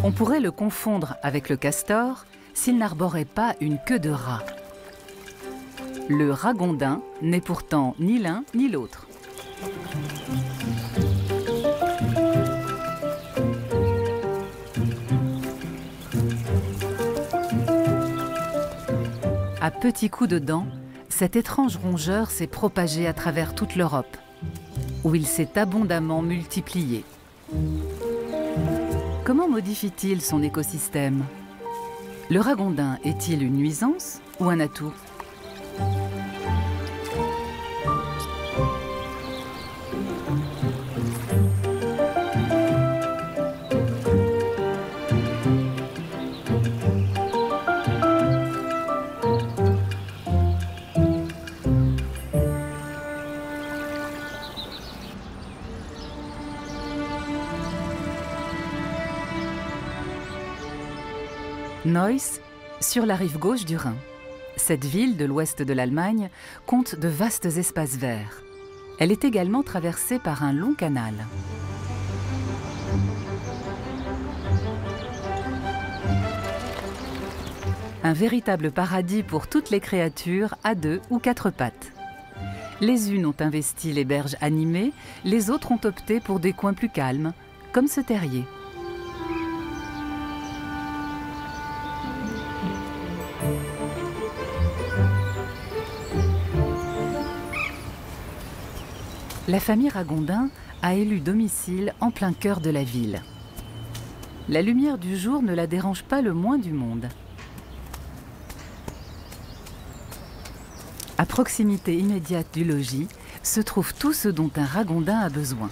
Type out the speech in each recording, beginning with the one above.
On pourrait le confondre avec le castor s'il n'arborait pas une queue de rat. Le ragondin n'est pourtant ni l'un ni l'autre. À petits coups de dents, cet étrange rongeur s'est propagé à travers toute l'Europe, où il s'est abondamment multiplié. Comment modifie-t-il son écosystème? Le ragondin est-il une nuisance ou un atout? Neuss, sur la rive gauche du Rhin. Cette ville de l'ouest de l'Allemagne compte de vastes espaces verts. Elle est également traversée par un long canal. Un véritable paradis pour toutes les créatures à 2 ou 4 pattes. Les unes ont investi les berges animées, les autres ont opté pour des coins plus calmes, comme ce terrier. La famille Ragondin a élu domicile en plein cœur de la ville. La lumière du jour ne la dérange pas le moins du monde. À proximité immédiate du logis se trouve tout ce dont un ragondin a besoin.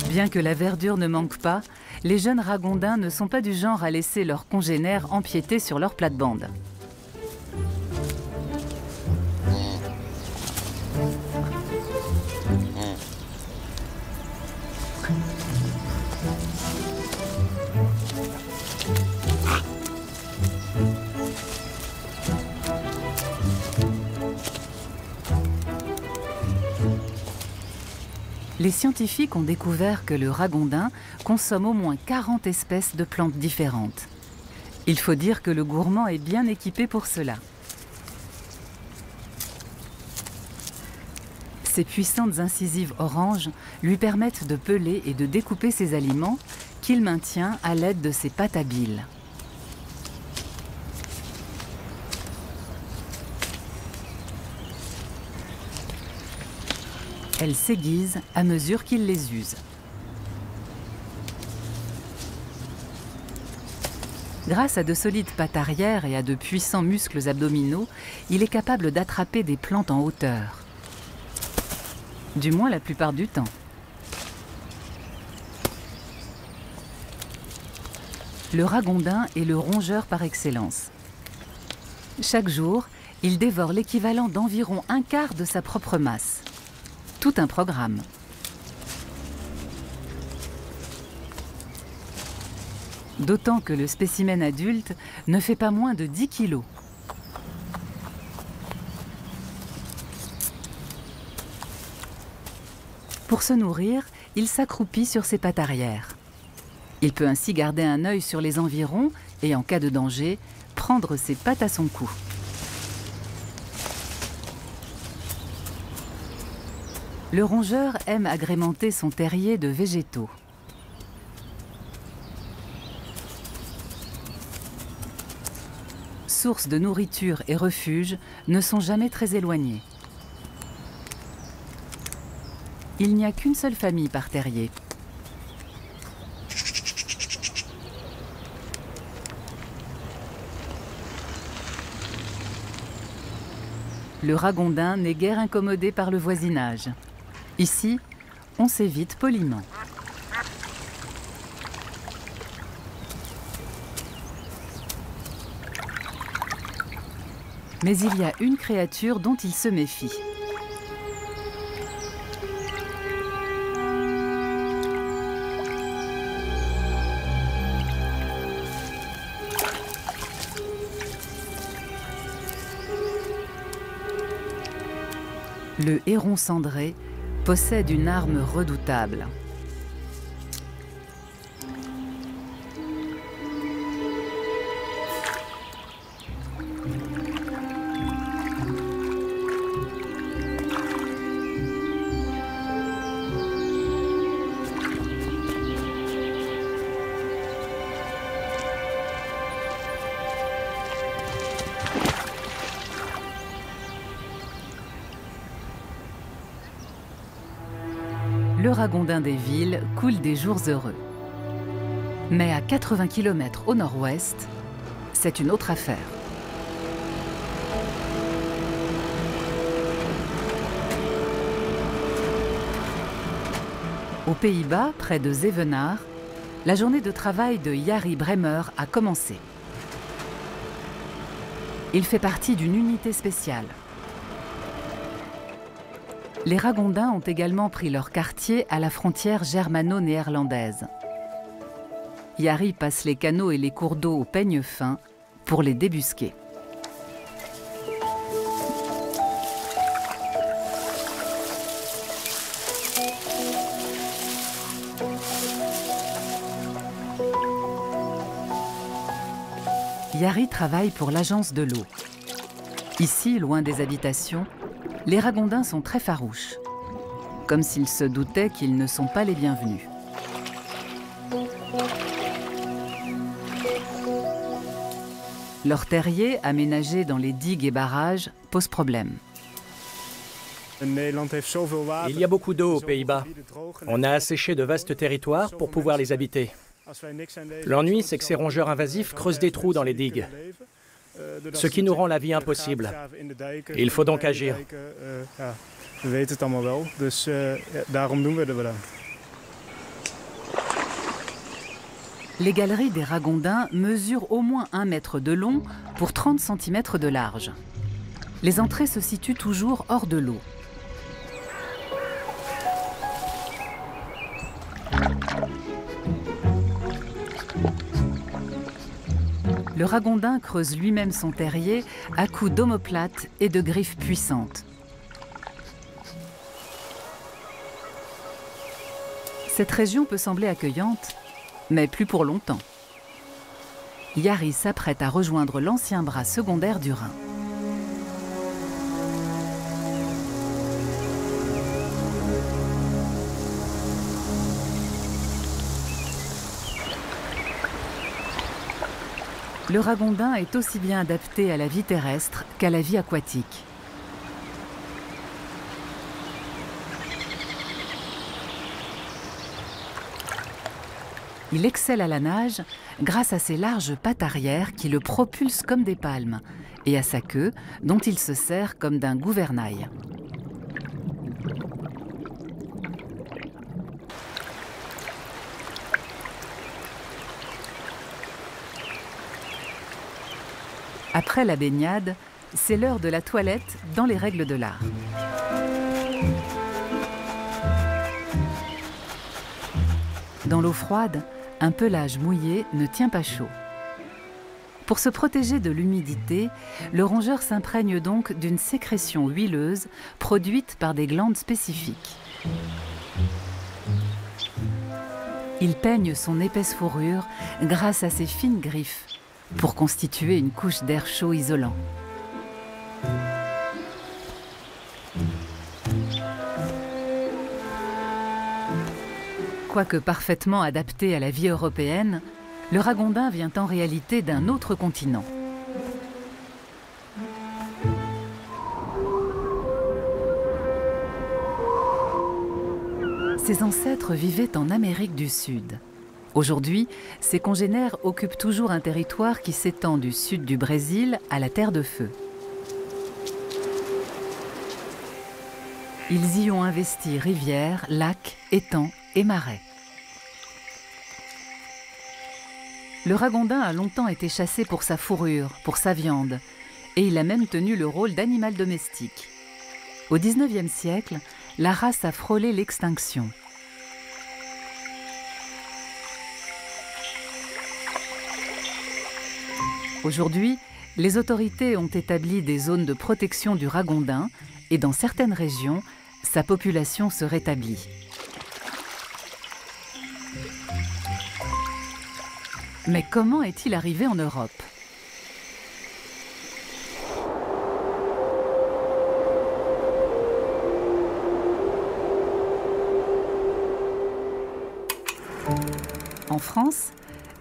Bien que la verdure ne manque pas, les jeunes ragondins ne sont pas du genre à laisser leurs congénères empiéter sur leur plate-bande. Les scientifiques ont découvert que le ragondin consomme au moins 40 espèces de plantes différentes. Il faut dire que le gourmand est bien équipé pour cela. Ses puissantes incisives oranges lui permettent de peler et de découper ses aliments qu'il maintient à l'aide de ses pattes habiles. Elles s'aiguisent à mesure qu'il les use. Grâce à de solides pattes arrière et à de puissants muscles abdominaux, il est capable d'attraper des plantes en hauteur. Du moins la plupart du temps. Le ragondin est le rongeur par excellence. Chaque jour, il dévore l'équivalent d'environ un quart de sa propre masse. Tout un programme. D'autant que le spécimen adulte ne fait pas moins de 10 kilos. Pour se nourrir, il s'accroupit sur ses pattes arrière. Il peut ainsi garder un œil sur les environs et, en cas de danger, prendre ses pattes à son cou. Le rongeur aime agrémenter son terrier de végétaux. Sources de nourriture et refuge ne sont jamais très éloignés. Il n'y a qu'une seule famille par terrier. Le ragondin n'est guère incommodé par le voisinage. Ici, on s'évite poliment. Mais il y a une créature dont il se méfie. Le héron cendré possède une arme redoutable. Le ragondin des villes coule des jours heureux. Mais à 80 km au nord-ouest, c'est une autre affaire. Aux Pays-Bas, près de Zevenaar, la journée de travail de Jari Bremer a commencé. Il fait partie d'une unité spéciale. Les ragondins ont également pris leur quartier à la frontière germano-néerlandaise. Jari passe les canaux et les cours d'eau au peigne fin pour les débusquer. Jari travaille pour l'agence de l'eau. Ici, loin des habitations, les ragondins sont très farouches, comme s'ils se doutaient qu'ils ne sont pas les bienvenus. Leur terrier, aménagé dans les digues et barrages, pose problème. Il y a beaucoup d'eau aux Pays-Bas. On a asséché de vastes territoires pour pouvoir les habiter. L'ennui, c'est que ces rongeurs invasifs creusent des trous dans les digues, ce qui nous rend la vie impossible. Il faut donc agir. Les galeries des ragondins mesurent au moins 1 mètre de long pour 30 cm de large. Les entrées se situent toujours hors de l'eau. Le ragondin creuse lui-même son terrier à coups d'omoplates et de griffes puissantes. Cette région peut sembler accueillante, mais plus pour longtemps. Jari s'apprête à rejoindre l'ancien bras secondaire du Rhin. Le ragondin est aussi bien adapté à la vie terrestre qu'à la vie aquatique. Il excelle à la nage grâce à ses larges pattes arrière qui le propulsent comme des palmes et à sa queue dont il se sert comme d'un gouvernail. Après la baignade, c'est l'heure de la toilette dans les règles de l'art. Dans l'eau froide, un pelage mouillé ne tient pas chaud. Pour se protéger de l'humidité, le rongeur s'imprègne donc d'une sécrétion huileuse produite par des glandes spécifiques. Il peigne son épaisse fourrure grâce à ses fines griffes pour constituer une couche d'air chaud isolant. Quoique parfaitement adapté à la vie européenne, le ragondin vient en réalité d'un autre continent. Ses ancêtres vivaient en Amérique du Sud. Aujourd'hui, ses congénères occupent toujours un territoire qui s'étend du sud du Brésil à la Terre de Feu. Ils y ont investi rivières, lacs, étangs et marais. Le ragondin a longtemps été chassé pour sa fourrure, pour sa viande, et il a même tenu le rôle d'animal domestique. Au XIXe siècle, la race a frôlé l'extinction. Aujourd'hui, les autorités ont établi des zones de protection du ragondin et dans certaines régions, sa population se rétablit. Mais comment est-il arrivé en Europe ? En France,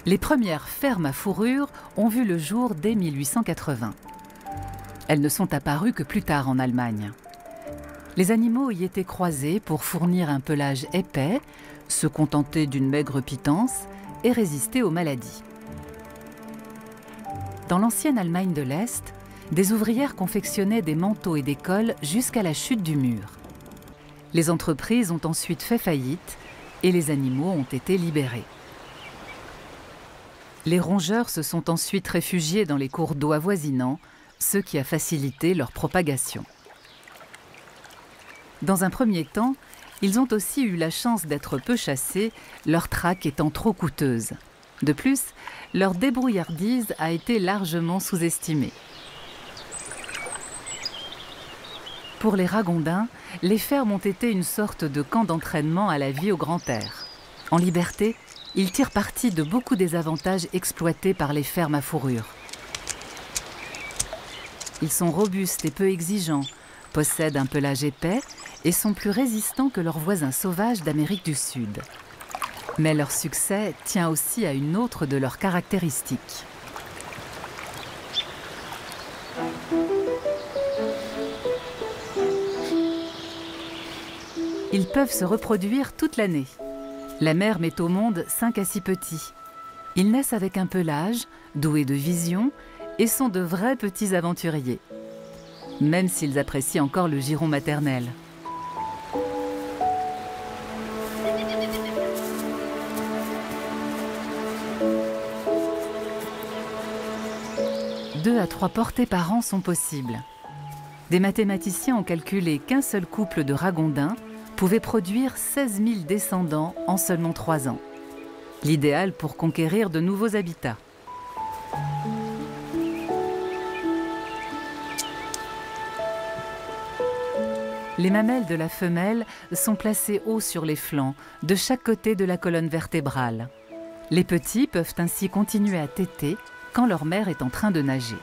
les premières fermes à fourrure ont vu le jour dès 1880. Elles ne sont apparues que plus tard en Allemagne. Les animaux y étaient croisés pour fournir un pelage épais, se contenter d'une maigre pitance et résister aux maladies. Dans l'ancienne Allemagne de l'Est, des ouvrières confectionnaient des manteaux et des cols jusqu'à la chute du mur. Les entreprises ont ensuite fait faillite et les animaux ont été libérés. Les rongeurs se sont ensuite réfugiés dans les cours d'eau avoisinants, ce qui a facilité leur propagation. Dans un premier temps, ils ont aussi eu la chance d'être peu chassés, leur traque étant trop coûteuse. De plus, leur débrouillardise a été largement sous-estimée. Pour les Ragondins, les fermes ont été une sorte de camp d'entraînement à la vie au grand air. En liberté, ils tirent parti de beaucoup des avantages exploités par les fermes à fourrure. Ils sont robustes et peu exigeants, possèdent un pelage épais et sont plus résistants que leurs voisins sauvages d'Amérique du Sud. Mais leur succès tient aussi à une autre de leurs caractéristiques. Ils peuvent se reproduire toute l'année. La mère met au monde 5 à 6 petits. Ils naissent avec un pelage, doués de vision, et sont de vrais petits aventuriers. Même s'ils apprécient encore le giron maternel. Deux à 3 portées par an sont possibles. Des mathématiciens ont calculé qu'un seul couple de Ragondins pouvait produire 16 000 descendants en seulement 3 ans. L'idéal pour conquérir de nouveaux habitats. Les mamelles de la femelle sont placées haut sur les flancs, de chaque côté de la colonne vertébrale. Les petits peuvent ainsi continuer à téter quand leur mère est en train de nager.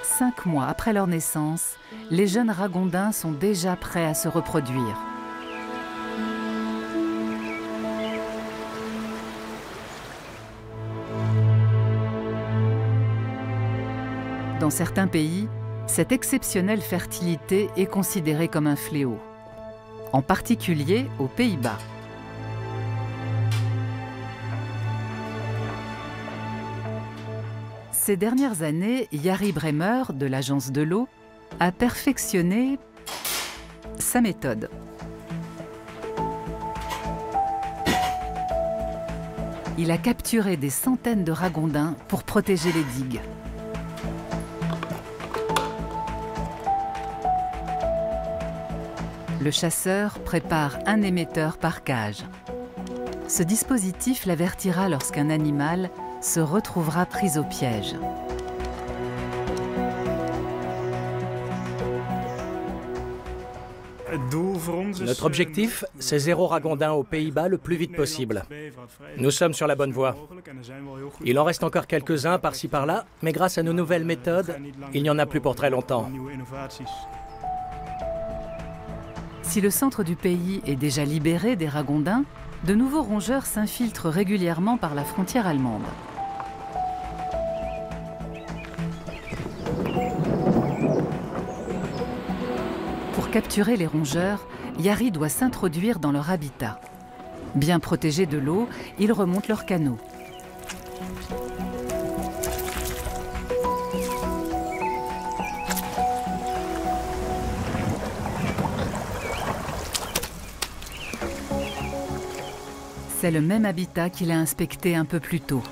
5 mois après leur naissance, les jeunes Ragondins sont déjà prêts à se reproduire. Dans certains pays, cette exceptionnelle fertilité est considérée comme un fléau, en particulier aux Pays-Bas. Ces dernières années, Yari Bremer, de l'Agence de l'eau, a perfectionné sa méthode. Il a capturé des centaines de Ragondins pour protéger les digues. Le chasseur prépare un émetteur par cage. Ce dispositif l'avertira lorsqu'un animal se retrouvera pris au piège. Notre objectif, c'est 0 Ragondin aux Pays-Bas le plus vite possible. Nous sommes sur la bonne voie. Il en reste encore quelques-uns par-ci par-là, mais grâce à nos nouvelles méthodes, il n'y en a plus pour très longtemps. Si le centre du pays est déjà libéré des Ragondins, de nouveaux rongeurs s'infiltrent régulièrement par la frontière allemande. Pour capturer les rongeurs, Yari doit s'introduire dans leur habitat. Bien protégés de l'eau, ils remontent leurs canaux. C'est le même habitat qu'il a inspecté un peu plus tôt.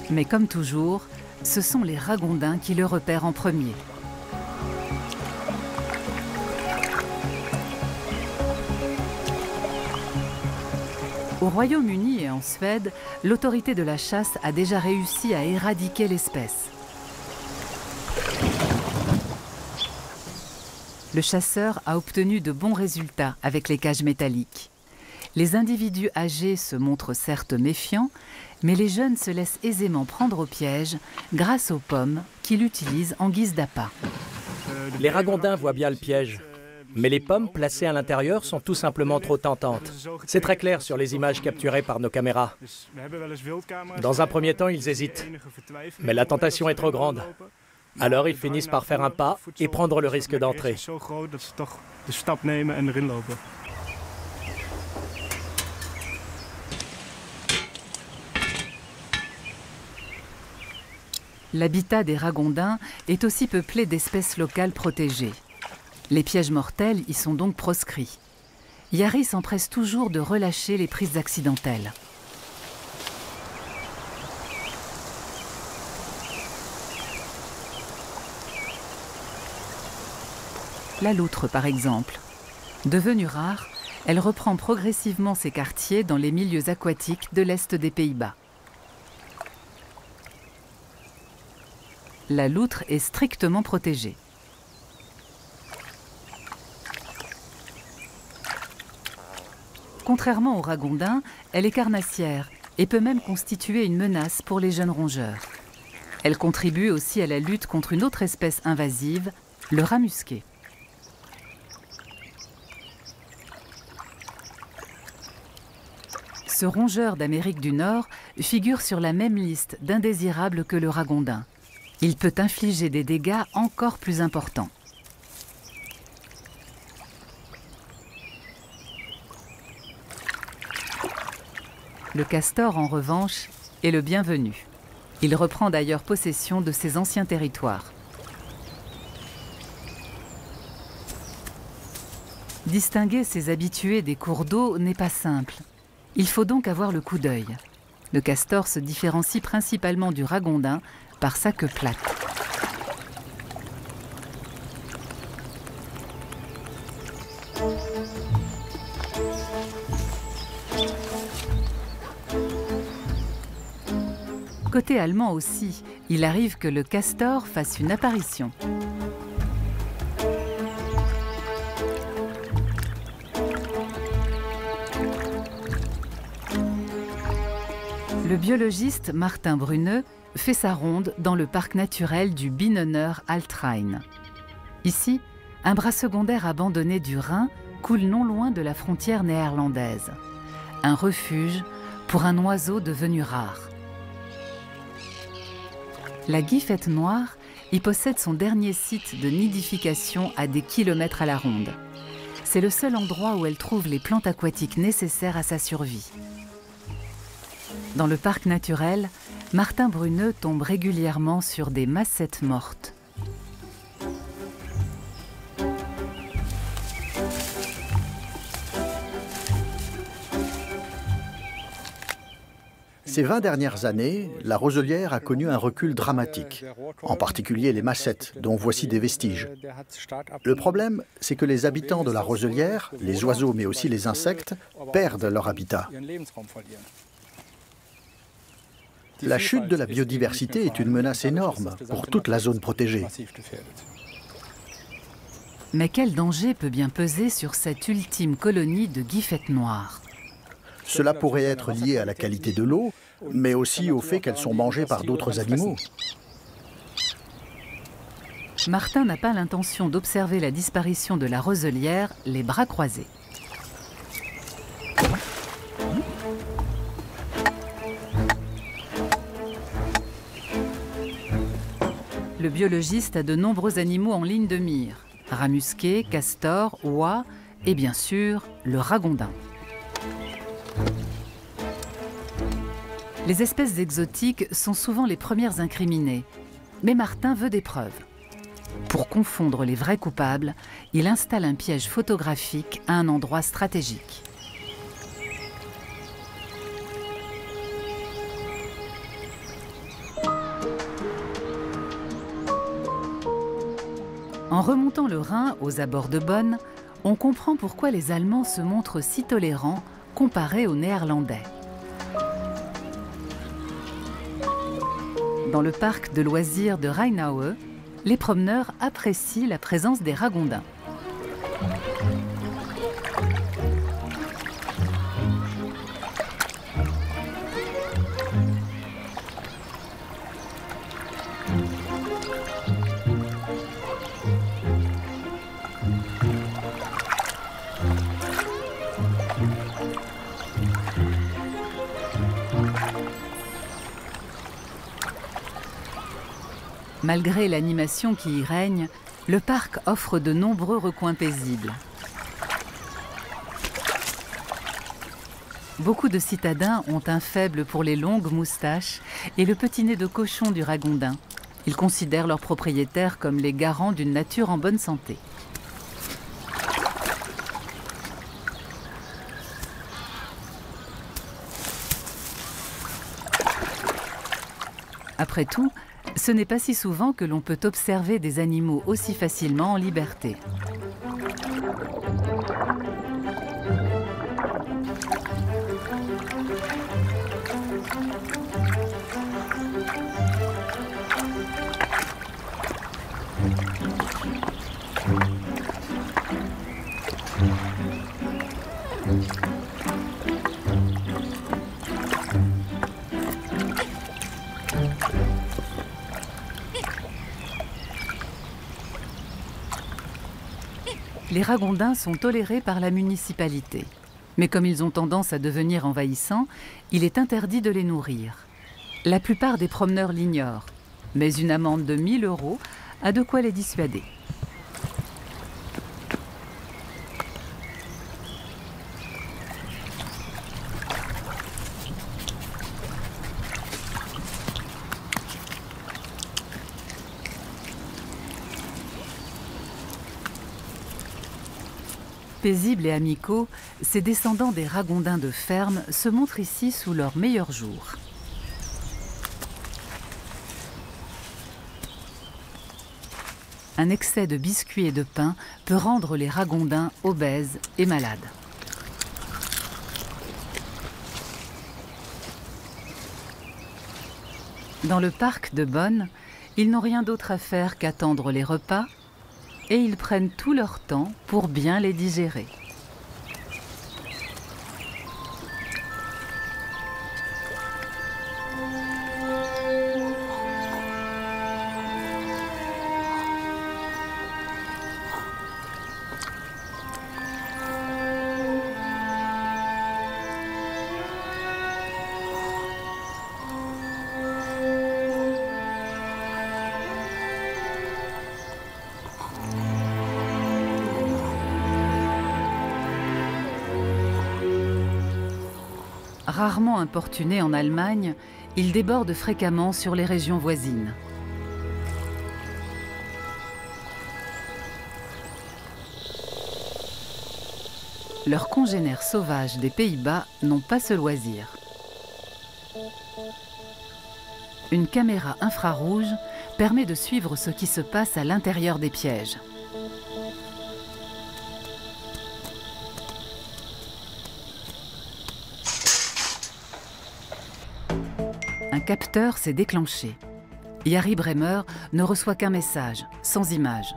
Mais comme toujours, ce sont les Ragondins qui le repèrent en premier. Au Royaume-Uni et en Suède, l'autorité de la chasse a déjà réussi à éradiquer l'espèce. Le chasseur a obtenu de bons résultats avec les cages métalliques. Les individus âgés se montrent certes méfiants, mais les jeunes se laissent aisément prendre au piège grâce aux pommes qu'il utilise en guise d'appât. Les ragondins voient bien le piège, mais les pommes placées à l'intérieur sont tout simplement trop tentantes. C'est très clair sur les images capturées par nos caméras. Dans un premier temps, ils hésitent, mais la tentation est trop grande. Alors ils finissent par faire un pas et prendre le risque d'entrer. L'habitat des ragondins est aussi peuplé d'espèces locales protégées. Les pièges mortels y sont donc proscrits. Jari s'empresse toujours de relâcher les prises accidentelles. La loutre, par exemple. Devenue rare, elle reprend progressivement ses quartiers dans les milieux aquatiques de l'Est des Pays-Bas. La loutre est strictement protégée. Contrairement aux ragondins, elle est carnassière et peut même constituer une menace pour les jeunes rongeurs. Elle contribue aussi à la lutte contre une autre espèce invasive, le rat musqué. Ce rongeur d'Amérique du Nord figure sur la même liste d'indésirables que le ragondin. Il peut infliger des dégâts encore plus importants. Le castor, en revanche, est le bienvenu. Il reprend d'ailleurs possession de ses anciens territoires. Distinguer ces habitués des cours d'eau n'est pas simple. Il faut donc avoir le coup d'œil. Le castor se différencie principalement du ragondin par sa queue plate. Côté allemand aussi, il arrive que le castor fasse une apparition. Le biologiste Martin Bruneux fait sa ronde dans le parc naturel du Binnenner Altrhein. Ici, un bras secondaire abandonné du Rhin coule non loin de la frontière néerlandaise. Un refuge pour un oiseau devenu rare. La guifette noire y possède son dernier site de nidification à des kilomètres à la ronde. C'est le seul endroit où elle trouve les plantes aquatiques nécessaires à sa survie. Dans le parc naturel, Martin Bruneux tombe régulièrement sur des massettes mortes. Ces 20 dernières années, la roselière a connu un recul dramatique, en particulier les massettes, dont voici des vestiges. Le problème, c'est que les habitants de la roselière, les oiseaux mais aussi les insectes, perdent leur habitat. La chute de la biodiversité est une menace énorme pour toute la zone protégée. Mais quel danger peut bien peser sur cette ultime colonie de guiffettes noires? Cela pourrait être lié à la qualité de l'eau, mais aussi au fait qu'elles sont mangées par d'autres animaux. Martin n'a pas l'intention d'observer la disparition de la roselière les bras croisés. Le biologiste a de nombreux animaux en ligne de mire. Rat musqué, castor, oie et bien sûr le ragondin. Les espèces exotiques sont souvent les premières incriminées, mais Martin veut des preuves. Pour confondre les vrais coupables, il installe un piège photographique à un endroit stratégique. En remontant le Rhin aux abords de Bonn, on comprend pourquoi les Allemands se montrent si tolérants comparé aux Néerlandais. Dans le parc de loisirs de Rheinauer, les promeneurs apprécient la présence des ragondins. Malgré l'animation qui y règne, le parc offre de nombreux recoins paisibles. Beaucoup de citadins ont un faible pour les longues moustaches et le petit nez de cochon du ragondin. Ils considèrent leurs propriétaires comme les garants d'une nature en bonne santé. Après tout, ce n'est pas si souvent que l'on peut observer des animaux aussi facilement en liberté. Les ragondins sont tolérés par la municipalité. Mais comme ils ont tendance à devenir envahissants, il est interdit de les nourrir. La plupart des promeneurs l'ignorent, mais une amende de 1 000 € a de quoi les dissuader. Paisibles et amicaux, ces descendants des ragondins de ferme se montrent ici sous leurs meilleurs jours. Un excès de biscuits et de pain peut rendre les ragondins obèses et malades. Dans le parc de Bonn, ils n'ont rien d'autre à faire qu'attendre les repas, et ils prennent tout leur temps pour bien les digérer. Rarement importunés en Allemagne, ils débordent fréquemment sur les régions voisines. Leurs congénères sauvages des Pays-Bas n'ont pas ce loisir. Une caméra infrarouge permet de suivre ce qui se passe à l'intérieur des pièges. Un capteur s'est déclenché. Yari Bremer ne reçoit qu'un message, sans image.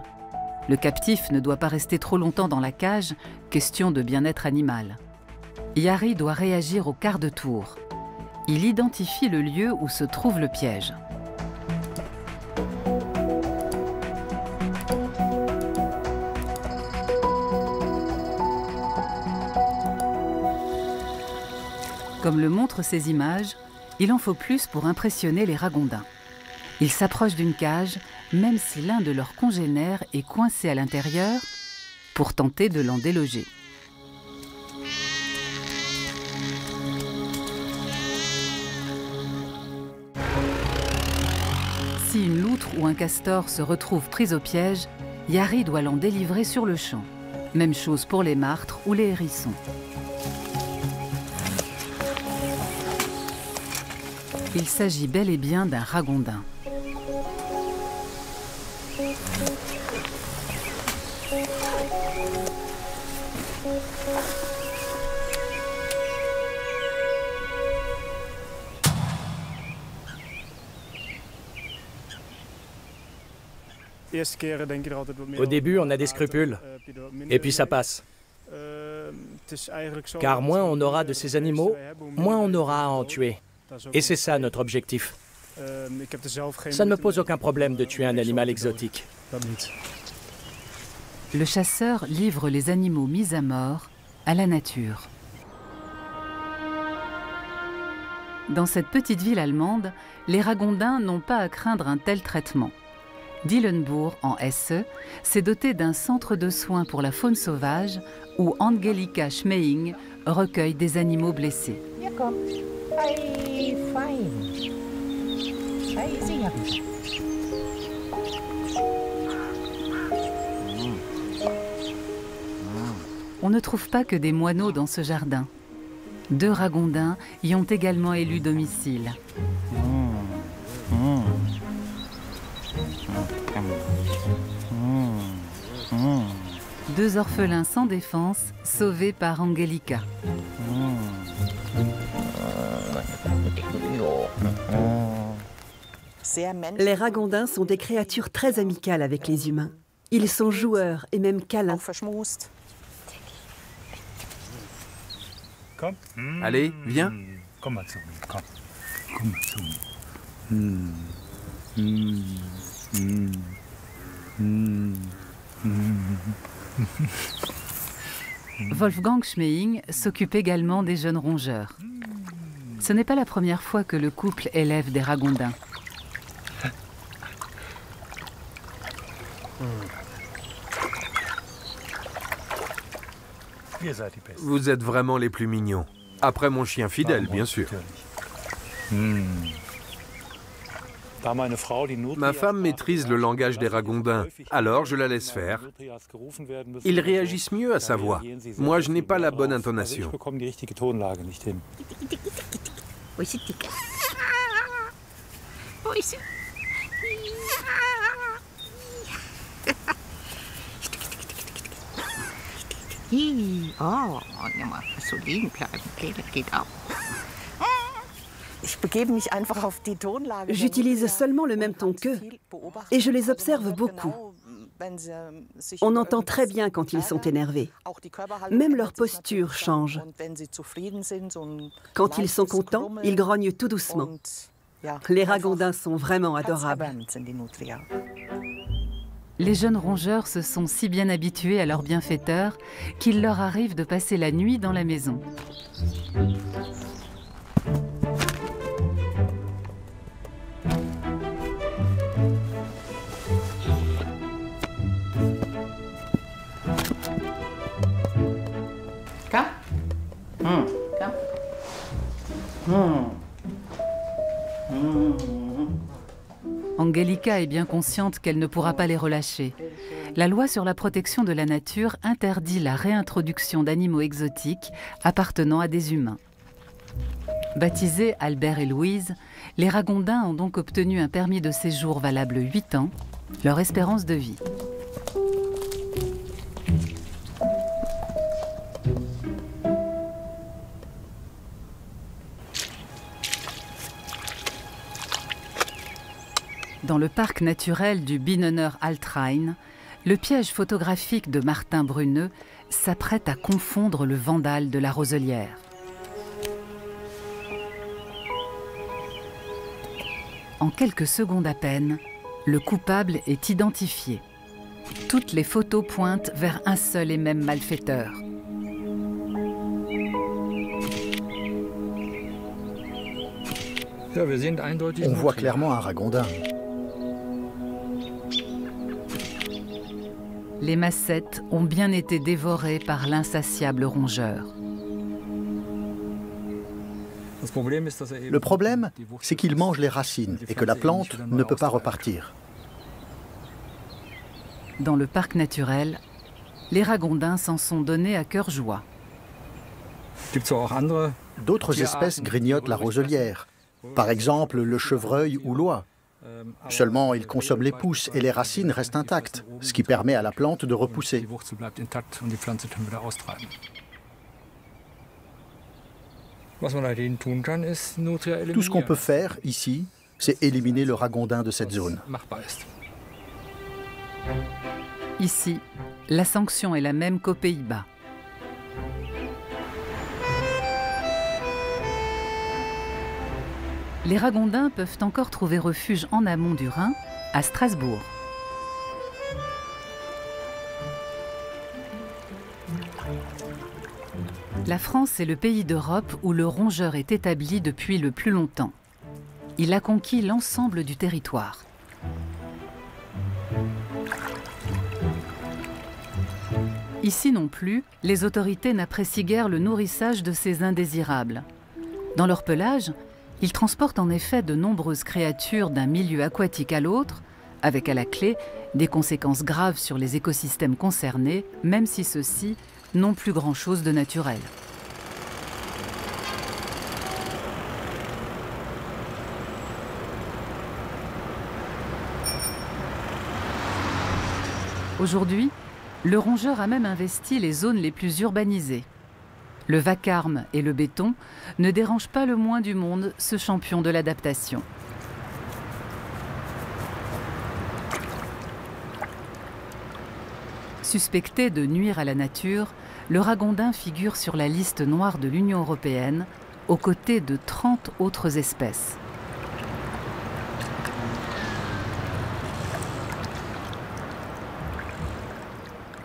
Le captif ne doit pas rester trop longtemps dans la cage, question de bien-être animal. Yari doit réagir au quart de tour. Il identifie le lieu où se trouve le piège. Comme le montrent ces images, il en faut plus pour impressionner les ragondins. Ils s'approchent d'une cage, même si l'un de leurs congénères est coincé à l'intérieur, pour tenter de l'en déloger. Si une loutre ou un castor se retrouve pris au piège, Yari doit l'en délivrer sur le champ. Même chose pour les martres ou les hérissons. Il s'agit bel et bien d'un ragondin. Au début, on a des scrupules, et puis ça passe. Car moins on aura de ces animaux, moins on aura à en tuer. Et c'est ça notre objectif. Ça ne me pose aucun problème de tuer un animal exotique. Le chasseur livre les animaux mis à mort à la nature. Dans cette petite ville allemande, les ragondins n'ont pas à craindre un tel traitement. Dillenburg, en Hesse, s'est doté d'un centre de soins pour la faune sauvage où Angelika Schmeing recueille des animaux blessés. On ne trouve pas que des moineaux dans ce jardin. 2 ragondins y ont également élu domicile. Deux orphelins sans défense, sauvés par Angelika. Les ragondins sont des créatures très amicales avec les humains. Ils sont joueurs et même câlins. Allez, viens. Wolfgang Schmeing s'occupe également des jeunes rongeurs. Ce n'est pas la première fois que le couple élève des ragondins. Vous êtes vraiment les plus mignons. Après mon chien fidèle, bien sûr. Ma femme maîtrise le langage des ragondins, alors je la laisse faire. Ils réagissent mieux à sa voix. Moi, je n'ai pas la bonne intonation. J'utilise seulement le même ton qu'eux et je les observe beaucoup. On entend très bien quand ils sont énervés. Même leur posture change. Quand ils sont contents, ils grognent tout doucement. Les ragondins sont vraiment adorables. Les jeunes rongeurs se sont si bien habitués à leurs bienfaiteurs qu'il leur arrive de passer la nuit dans la maison. Angelika est bien consciente qu'elle ne pourra pas les relâcher. La loi sur la protection de la nature interdit la réintroduction d'animaux exotiques appartenant à des humains. Baptisés Albert et Louise, les ragondins ont donc obtenu un permis de séjour valable 8 ans, leur espérance de vie. Dans le parc naturel du Binnener Altrhein, le piège photographique de Martin Bruneux s'apprête à confondre le Vandale de la Roselière. En quelques secondes à peine, le coupable est identifié. Toutes les photos pointent vers un seul et même malfaiteur. On voit clairement un ragondin. Les massettes ont bien été dévorées par l'insatiable rongeur. Le problème, c'est qu'il mange les racines et que la plante ne peut pas repartir. Dans le parc naturel, les ragondins s'en sont donnés à cœur joie. D'autres espèces grignotent la roselière, par exemple le chevreuil ou l'oie. Seulement, ils consomment les pousses et les racines restent intactes, ce qui permet à la plante de repousser. Tout ce qu'on peut faire ici, c'est éliminer le ragondin de cette zone. Ici, la sanction est la même qu'aux Pays-Bas. Les ragondins peuvent encore trouver refuge en amont du Rhin, à Strasbourg. La France est le pays d'Europe où le rongeur est établi depuis le plus longtemps. Il a conquis l'ensemble du territoire. Ici non plus, les autorités n'apprécient guère le nourrissage de ces indésirables. Dans leur pelage, ils transportent en effet de nombreuses créatures d'un milieu aquatique à l'autre, avec à la clé des conséquences graves sur les écosystèmes concernés, même si ceux-ci n'ont plus grand-chose de naturel. Aujourd'hui, le rongeur a même investi les zones les plus urbanisées. Le vacarme et le béton ne dérangent pas le moins du monde ce champion de l'adaptation. Suspecté de nuire à la nature, le ragondin figure sur la liste noire de l'Union européenne, aux côtés de 30 autres espèces.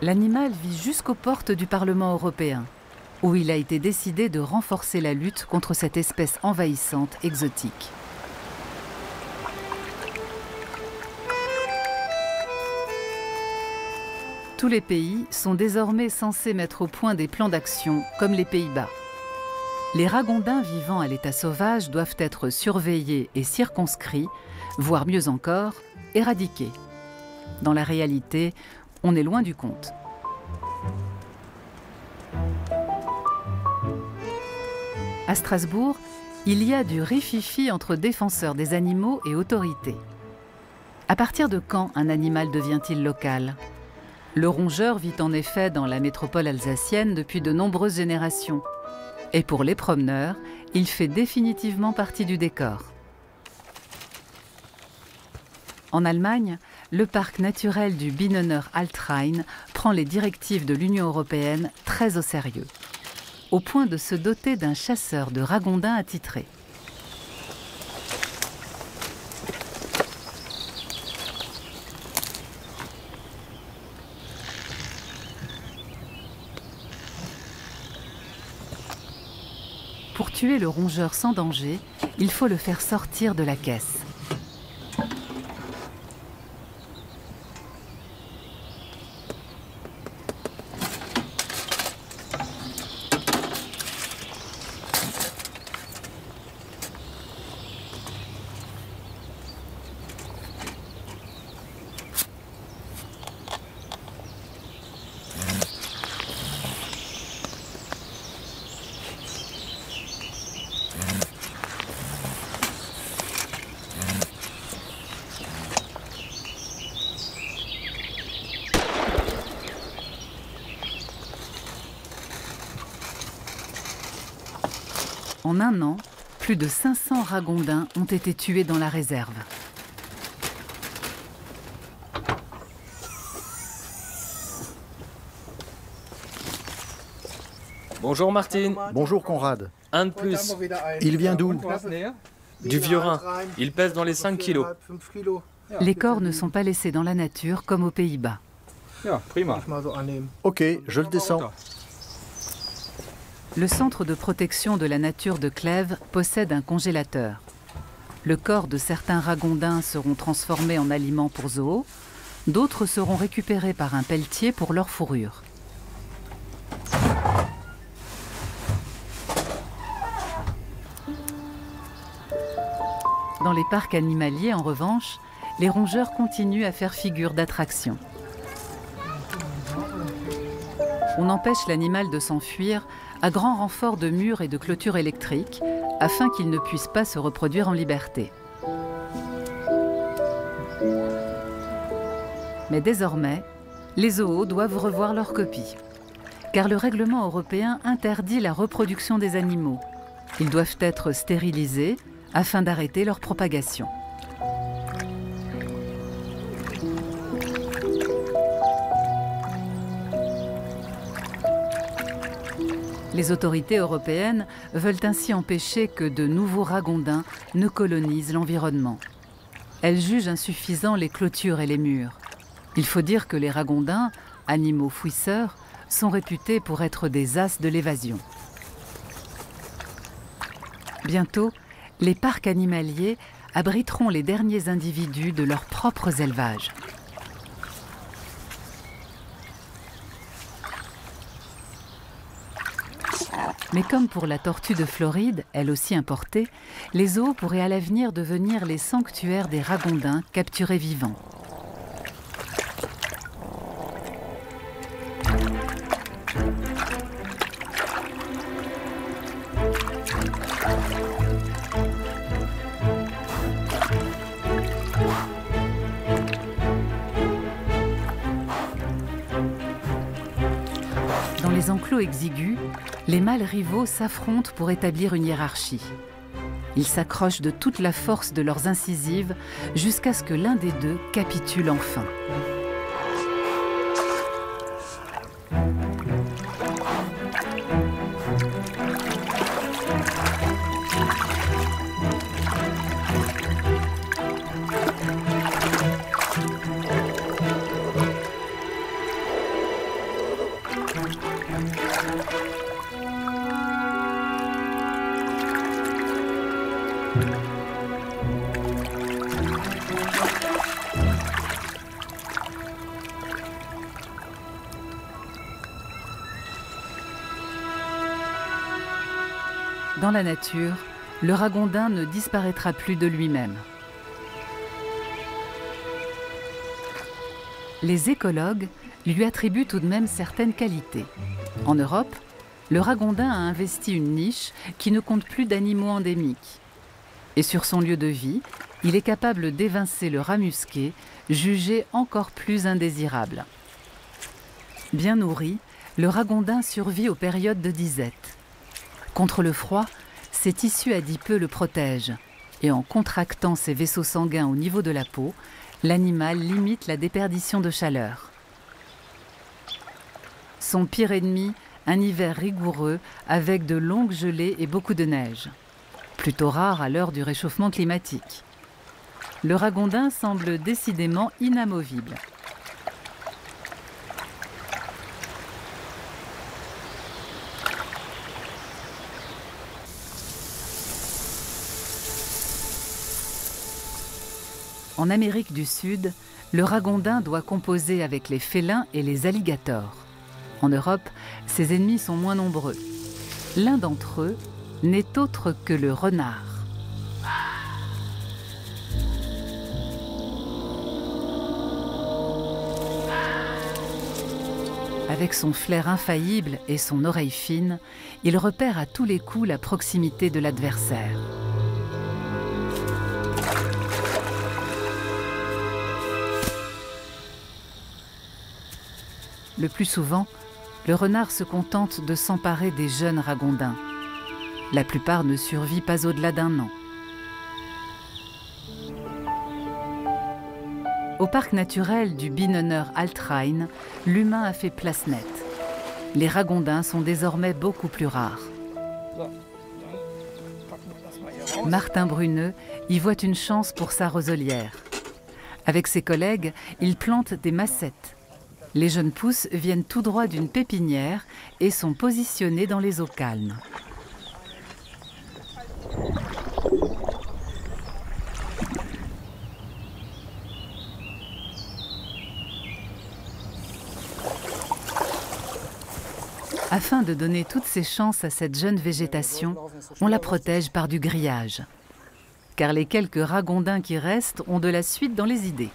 L'animal vit jusqu'aux portes du Parlement européen, où il a été décidé de renforcer la lutte contre cette espèce envahissante exotique. Tous les pays sont désormais censés mettre au point des plans d'action, comme les Pays-Bas. Les ragondins vivant à l'état sauvage doivent être surveillés et circonscrits, voire mieux encore, éradiqués. Dans la réalité, on est loin du compte. À Strasbourg, il y a du rififi entre défenseurs des animaux et autorités. À partir de quand un animal devient-il local ? Le rongeur vit en effet dans la métropole alsacienne depuis de nombreuses générations. Et pour les promeneurs, il fait définitivement partie du décor. En Allemagne, le parc naturel du Bienenner Altrhein prend les directives de l'Union européenne très au sérieux, au point de se doter d'un chasseur de ragondins attitré. Pour tuer le rongeur sans danger, il faut le faire sortir de la caisse. En un an, plus de 500 ragondins ont été tués dans la réserve. Bonjour Martine. Bonjour Conrad. Un de plus. Il vient d'où? Du vieux Rhin. Il pèse dans les 5 kilos. Les corps ne sont pas laissés dans la nature comme aux Pays-Bas. Ok, je le descends. Le centre de protection de la nature de Clèves possède un congélateur. Le corps de certains ragondins seront transformés en aliments pour zoos, d'autres seront récupérés par un pelletier pour leur fourrure. Dans les parcs animaliers, en revanche, les rongeurs continuent à faire figure d'attraction. On empêche l'animal de s'enfuir à grand renfort de murs et de clôtures électriques, afin qu'il ne puisse pas se reproduire en liberté. Mais désormais, les zoos doivent revoir leur copie, car le règlement européen interdit la reproduction des animaux. Ils doivent être stérilisés afin d'arrêter leur propagation. Les autorités européennes veulent ainsi empêcher que de nouveaux ragondins ne colonisent l'environnement. Elles jugent insuffisants les clôtures et les murs. Il faut dire que les ragondins, animaux fouisseurs, sont réputés pour être des as de l'évasion. Bientôt, les parcs animaliers abriteront les derniers individus de leurs propres élevages. Mais comme pour la tortue de Floride, elle aussi importée, les zoos pourraient à l'avenir devenir les sanctuaires des ragondins capturés vivants. Dans les enclos exigus, les mâles rivaux s'affrontent pour établir une hiérarchie. Ils s'accrochent de toute la force de leurs incisives jusqu'à ce que l'un des deux capitule enfin. Dans la nature, le ragondin ne disparaîtra plus de lui-même. Les écologues lui attribuent tout de même certaines qualités. En Europe, le ragondin a investi une niche qui ne compte plus d'animaux endémiques. Et sur son lieu de vie, il est capable d'évincer le rat musqué, jugé encore plus indésirable. Bien nourri, le ragondin survit aux périodes de disette. Contre le froid, ses tissus adipeux le protègent. Et en contractant ses vaisseaux sanguins au niveau de la peau, l'animal limite la déperdition de chaleur. Son pire ennemi, un hiver rigoureux avec de longues gelées et beaucoup de neige. Plutôt rare à l'heure du réchauffement climatique. Le ragondin semble décidément inamovible. En Amérique du Sud, le ragondin doit composer avec les félins et les alligators. En Europe, ses ennemis sont moins nombreux. L'un d'entre eux n'est autre que le renard. Avec son flair infaillible et son oreille fine, il repère à tous les coups la proximité de l'adversaire. Le plus souvent, le renard se contente de s'emparer des jeunes ragondins. La plupart ne survivent pas au-delà d'un an. Au parc naturel du Binnenner Altrhein, l'humain a fait place nette. Les ragondins sont désormais beaucoup plus rares. Martin Bruneux y voit une chance pour sa roselière. Avec ses collègues, il plante des massettes. Les jeunes pousses viennent tout droit d'une pépinière et sont positionnées dans les eaux calmes. Afin de donner toutes ses chances à cette jeune végétation, on la protège par du grillage. Car les quelques ragondins qui restent ont de la suite dans les idées.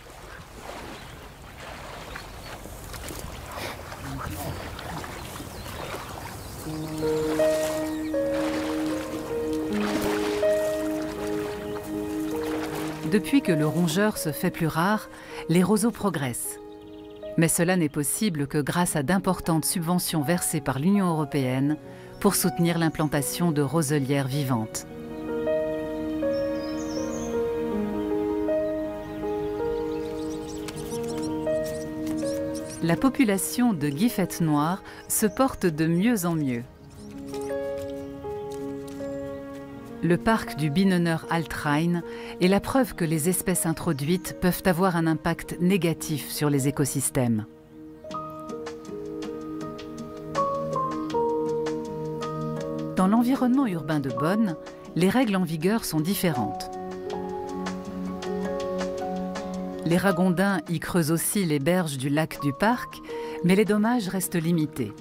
Depuis que le rongeur se fait plus rare, les roseaux progressent. Mais cela n'est possible que grâce à d'importantes subventions versées par l'Union européenne pour soutenir l'implantation de roselières vivantes. La population de guifettes noires se porte de mieux en mieux. Le parc du Binnener Altrhein est la preuve que les espèces introduites peuvent avoir un impact négatif sur les écosystèmes. Dans l'environnement urbain de Bonn, les règles en vigueur sont différentes. Les ragondins y creusent aussi les berges du lac du parc, mais les dommages restent limités.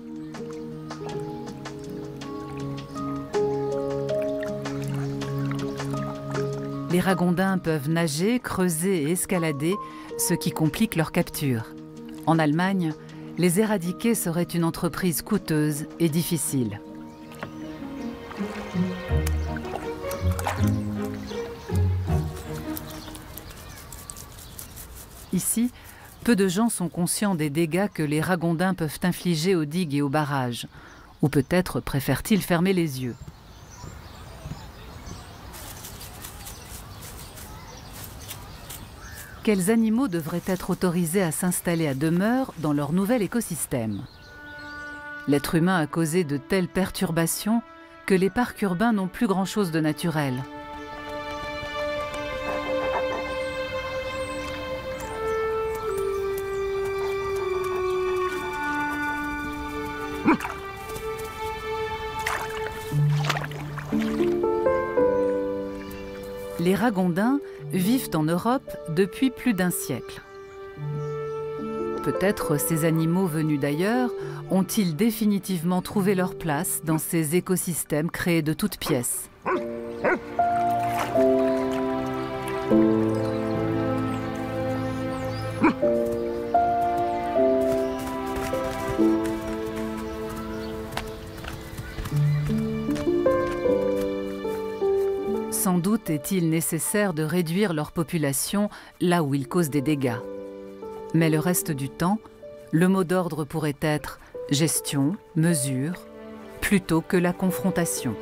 Les ragondins peuvent nager, creuser et escalader, ce qui complique leur capture. En Allemagne, les éradiquer serait une entreprise coûteuse et difficile. Ici, peu de gens sont conscients des dégâts que les ragondins peuvent infliger aux digues et aux barrages, ou peut-être préfèrent-ils fermer les yeux. Quels animaux devraient être autorisés à s'installer à demeure dans leur nouvel écosystème? L'être humain a causé de telles perturbations que les parcs urbains n'ont plus grand-chose de naturel. Les ragondins vivent en Europe depuis plus d'un siècle. Peut-être ces animaux venus d'ailleurs ont-ils définitivement trouvé leur place dans ces écosystèmes créés de toutes pièces. Sans doute est-il nécessaire de réduire leur population là où ils causent des dégâts. Mais le reste du temps, le mot d'ordre pourrait être gestion, mesure, plutôt que la confrontation.